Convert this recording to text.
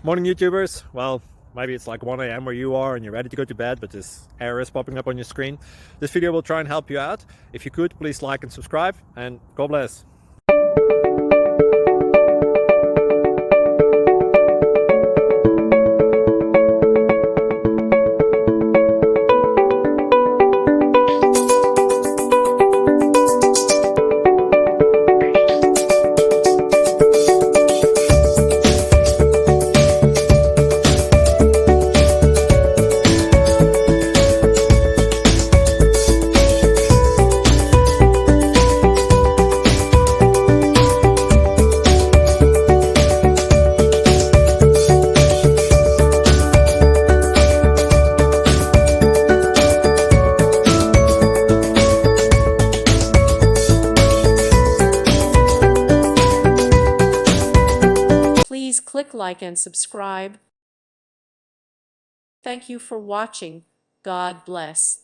Morning YouTubers. Well, maybe it's like 1 a.m. where you are and you're ready to go to bed, but this error is popping up on your screen. This video will try and help you out. If you could, please like and subscribe, and God bless. Please click like and subscribe. Thank you for watching. God bless.